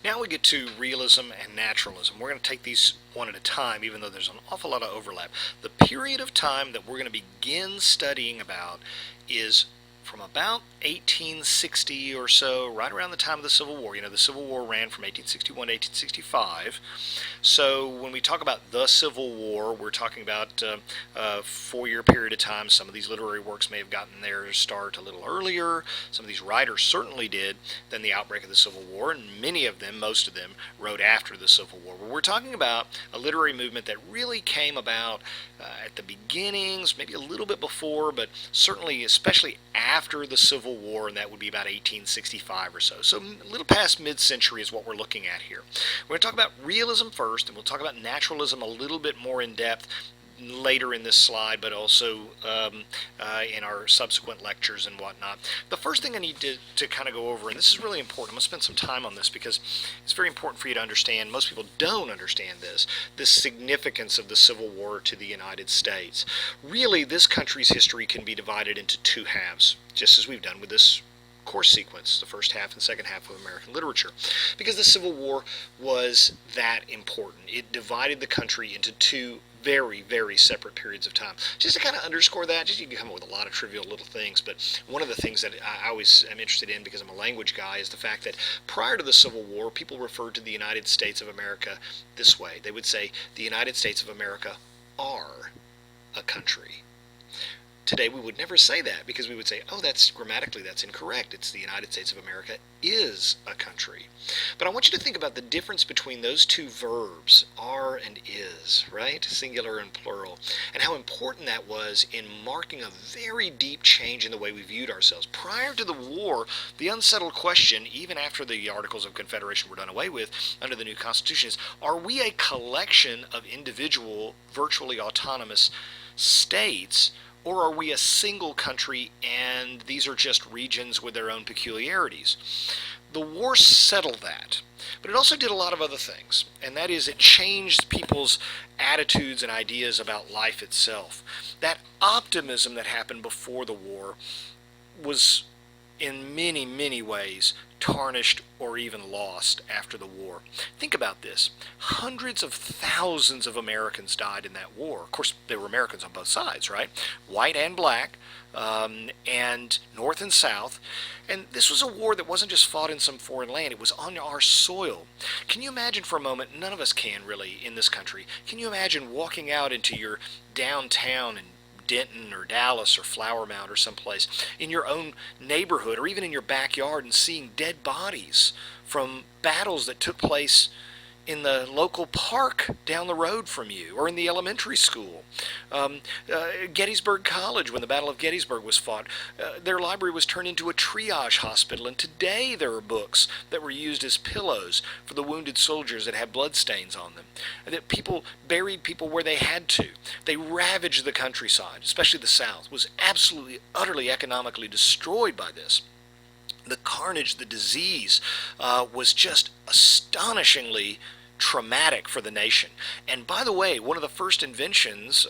Now we get to realism and naturalism. We're going to take these one at a time, even though there's an awful lot of overlap. The period of time that we're going to begin studying about is from about 1860 or so, right around the time of the Civil War. You know, the Civil War ran from 1861 to 1865. So when we talk about the Civil War, we're talking about a 4-year period of time. Some of these literary works may have gotten their start a little earlier. Some of these writers certainly did than the outbreak of the Civil War, and many of them, most of them, wrote after the Civil War. But we're talking about a literary movement that really came about at the beginnings, maybe a little bit before, but certainly, especially after the Civil War, and that would be about 1865 or so. So a little past mid-century is what we're looking at here. We're going to talk about realism first, and we'll talk about naturalism a little bit more in depth later in this slide, but also in our subsequent lectures and whatnot. The first thing I need to kind of go over, and this is really important, I'm going to spend some time on this because it's very important for you to understand. Most people don't understand this, the significance of the Civil War to the United States. Really, this country's history can be divided into two halves, just as we've done with this course sequence, the first half and second half of American literature, because the Civil War was that important. It divided the country into two very, very separate periods of time. Just to kind of underscore that, just you can come up with a lot of trivial little things, but one of the things that I always am interested in because I'm a language guy is the fact that prior to the Civil War, people referred to the United States of America this way. They would say, the United States of America are a country. Today we would never say that because we would say, oh, that's grammatically that's incorrect. It's the United States of America is a country. But I want you to think about the difference between those two verbs, are and is, right? Singular and plural, and how important that was in marking a very deep change in the way we viewed ourselves. Prior to the war, the unsettled question, even after the Articles of Confederation were done away with under the new Constitution, is, are we a collection of individual, virtually autonomous states, or are we a single country and these are just regions with their own peculiarities? The war settled that, but it also did a lot of other things, and that is it changed people's attitudes and ideas about life itself. That optimism that happened before the war was in many, many ways tarnished or even lost after the war. Think about this. Hundreds of thousands of Americans died in that war. Of course, there were Americans on both sides, right? White and black, and North and South. And this was a war that wasn't just fought in some foreign land. It was on our soil. Can you imagine for a moment, none of us can really in this country, can you imagine walking out into your downtown and Denton or Dallas or Flower Mound or someplace in your own neighborhood or even in your backyard and seeing dead bodies from battles that took place in the local park down the road from you or in the elementary school? Gettysburg College, when the Battle of Gettysburg was fought, their library was turned into a triage hospital, and today there are books that were used as pillows for the wounded soldiers that had bloodstains on them. That people buried people where they had to. They ravaged the countryside, especially the South, was absolutely, utterly economically destroyed by this. The carnage, the disease, was just astonishingly traumatic for the nation. And by the way, one of the first inventions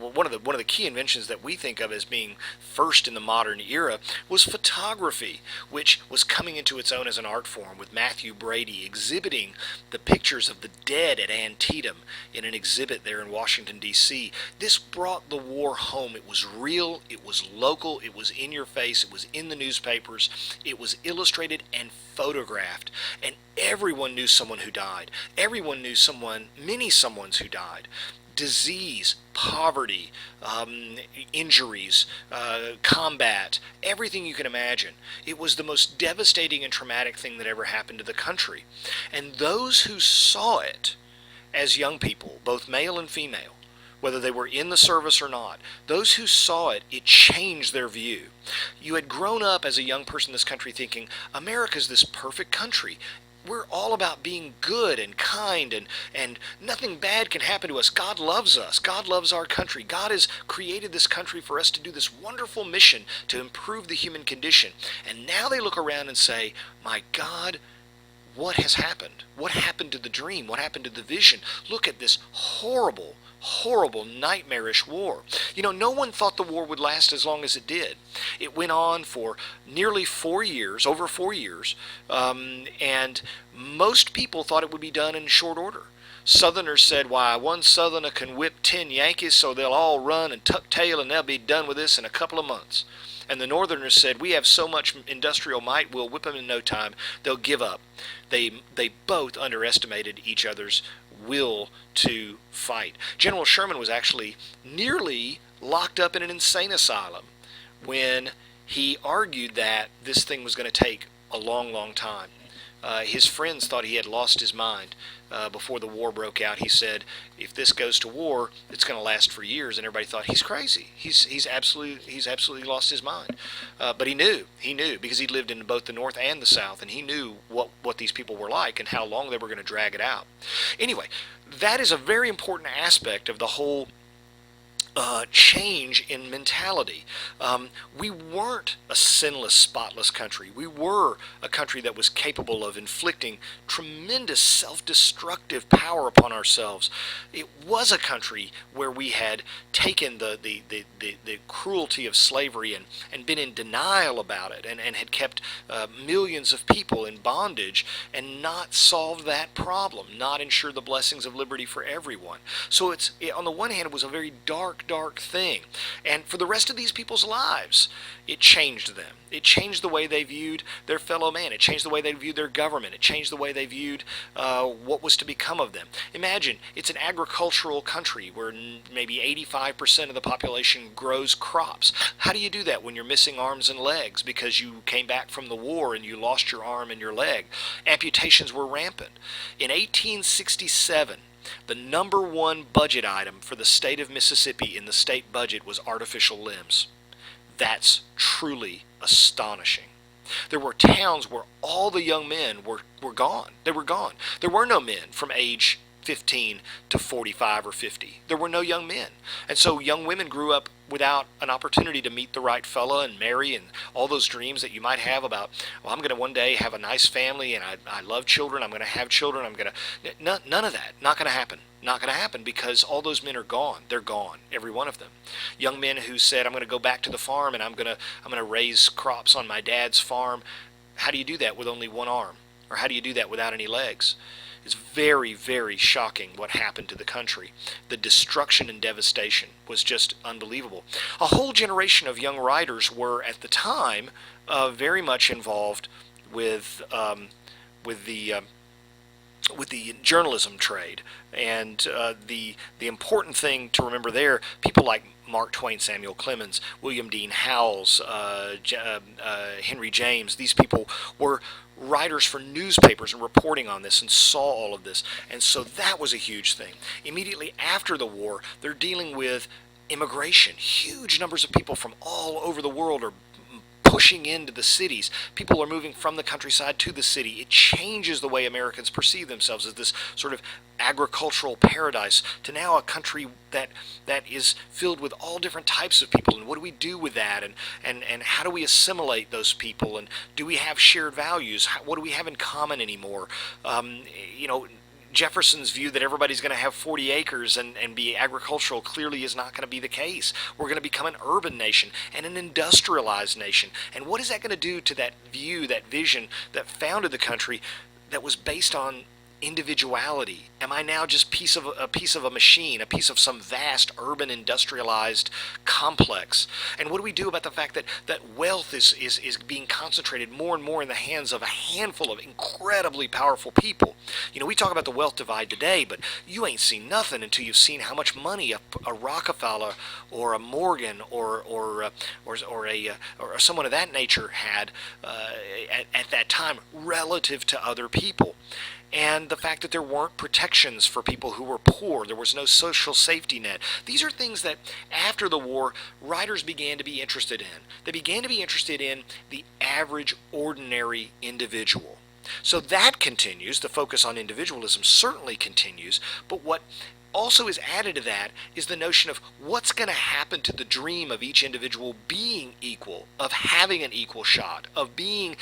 one of the key inventions that we think of as being first in the modern era was photography, which was coming into its own as an art form, with Matthew Brady exhibiting the pictures of the dead at Antietam in an exhibit there in Washington, D.C. This brought the war home. It was real, it was local, it was in your face, it was in the newspapers, it was illustrated and photographed, and everyone knew someone who died. Everyone knew many someones who died. Disease, poverty, injuries, combat, everything you can imagine. It was the most devastating and traumatic thing that ever happened to the country. And those who saw it as young people, both male and female, whether they were in the service or not, those who saw it, it changed their view. You had grown up as a young person in this country thinking, America's this perfect country. We're all about being good and kind, and nothing bad can happen to us. God loves us. God loves our country. God has created this country for us to do this wonderful mission to improve the human condition. And now they look around and say, my God, what has happened? What happened to the dream? What happened to the vision? Look at this horrible, horrible, nightmarish war. No one thought the war would last as long as it did. It went on for nearly 4 years, over 4 years, and most people thought it would be done in short order. Southerners said, why, one Southerner can whip 10 Yankees so they'll all run and tuck tail and they'll be done with this in a couple of months. And the Northerners said, we have so much industrial might, we'll whip them in no time. They'll give up. They both underestimated each other's will to fight. General Sherman was actually nearly locked up in an insane asylum when he argued that this thing was going to take a long, long time. His friends thought he had lost his mind before the war broke out. He said, if this goes to war, it's going to last for years. And everybody thought, he's crazy. He's absolutely lost his mind. But he knew because he lived in both the North and the South, and he knew what these people were like and how long they were going to drag it out. Anyway, that is a very important aspect of the whole change in mentality. We weren't a sinless, spotless country. We were a country that was capable of inflicting tremendous self-destructive power upon ourselves. It was a country where we had taken the cruelty of slavery and been in denial about it and had kept millions of people in bondage and not solved that problem, not ensured the blessings of liberty for everyone. So on the one hand, it was a very dark thing. And for the rest of these people's lives, it changed them. It changed the way they viewed their fellow man. It changed the way they viewed their government. It changed the way they viewed what was to become of them. Imagine, it's an agricultural country where maybe 85% of the population grows crops. How do you do that when you're missing arms and legs because you came back from the war and you lost your arm and your leg? Amputations were rampant. In 1867, the number one budget item for the state of Mississippi in the state budget was artificial limbs. That's truly astonishing. There were towns where all the young men were gone. They were gone. There were no men from age 15 to 45 or 50. There were no young men. And so young women grew up without an opportunity to meet the right fella and marry, and all those dreams that you might have about, well, I'm going to one day have a nice family and I love children, I'm going to have children, none of that. Not going to happen. Not going to happen because all those men are gone. They're gone, every one of them. Young men who said, I'm going to go back to the farm and I'm going to raise crops on my dad's farm. How do you do that with only one arm? Or how do you do that without any legs? It's very, very shocking what happened to the country. The destruction and devastation was just unbelievable. A whole generation of young writers were, at the time, very much involved with the journalism trade. And the important thing to remember there, people like Mark Twain, Samuel Clemens, William Dean Howells, Henry James, these people were writers for newspapers and reporting on this and saw all of this. And so that was a huge thing. Immediately after the war, they're dealing with immigration. Huge numbers of people from all over the world are pushing into the cities. People are moving from the countryside to the city. It changes the way Americans perceive themselves as this sort of agricultural paradise to now a country that is filled with all different types of people. And what do we do with that? And how do we assimilate those people? And do we have shared values? What do we have in common anymore? Jefferson's view that everybody's going to have 40 acres and be agricultural clearly is not going to be the case. We're going to become an urban nation and an industrialized nation. And what is that going to do to that view, that vision that founded the country that was based on individuality? Am I now just a piece of a machine, a piece of some vast urban industrialized complex? And what do we do about the fact that wealth is being concentrated more and more in the hands of a handful of incredibly powerful people? We talk about the wealth divide today, but you ain't seen nothing until you've seen how much money a Rockefeller or a Morgan or someone of that nature had at that time relative to other people. And the fact that there weren't protections for people who were poor. There was no social safety net. These are things that, after the war, writers began to be interested in. They began to be interested in the average, ordinary individual. So that continues. The focus on individualism certainly continues. But what also is added to that is the notion of what's going to happen to the dream of each individual being equal, of having an equal shot, of being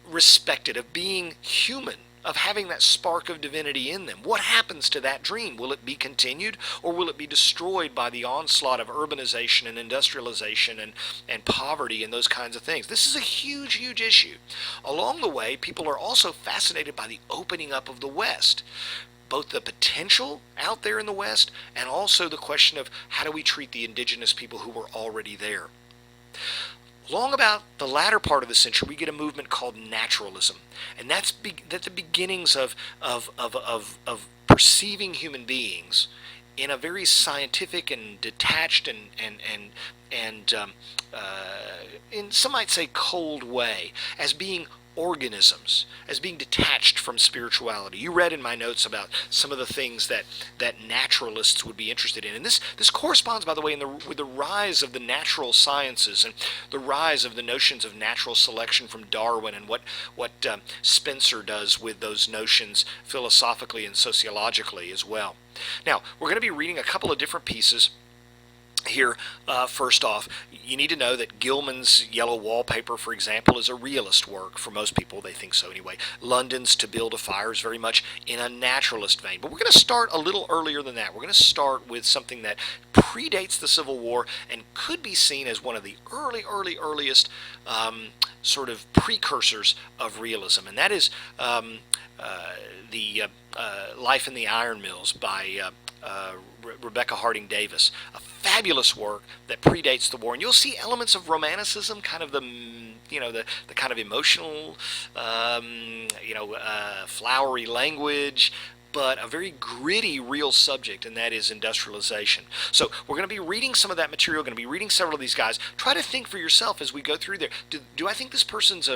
respected, of being human. of having that spark of divinity in them. What happens to that dream? Will it be continued, or will it be destroyed by the onslaught of urbanization and industrialization and poverty and those kinds of things? This is a huge, huge issue. Along the way, people are also fascinated by the opening up of the West, both the potential out there in the West and also the question of how do we treat the indigenous people who were already there. Long about the latter part of the century, we get a movement called naturalism, and that's the beginnings of perceiving human beings in a very scientific and detached in some might say cold way, as being organisms, as being detached from spirituality. You read in my notes about some of the things that naturalists would be interested in, and this corresponds, by the way, with the rise of the natural sciences and the rise of the notions of natural selection from Darwin, and what Spencer does with those notions philosophically and sociologically as well. Now, we're going to be reading a couple of different pieces here. First off, you need to know that Gilman's Yellow Wallpaper, for example, is a realist work. For most people, they think so anyway. London's To Build a Fire is very much in a naturalist vein. But we're going to start a little earlier than that. We're going to start with something that predates the Civil War and could be seen as one of the earliest sort of precursors of realism, and that is the Life in the Iron Mills by Rebecca Harding Davis, a fabulous work that predates the war, and you'll see elements of romanticism, kind of the kind of emotional, flowery language, but a very gritty, real subject, and that is industrialization. So we're going to be reading some of that material, going to be reading several of these guys. Try to think for yourself as we go through there. Do I think this person's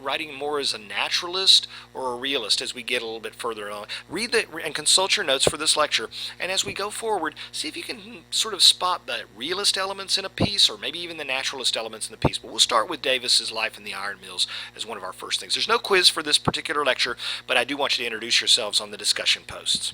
writing more as a naturalist or a realist as we get a little bit further along? Read and consult your notes for this lecture, and as we go forward, see if you can sort of spot the realist elements in a piece, or maybe even the naturalist elements in the piece. But we'll start with Davis's Life in the Iron Mills as one of our first things. There's no quiz for this particular lecture, but I do want you to introduce yourselves on the discussion posts.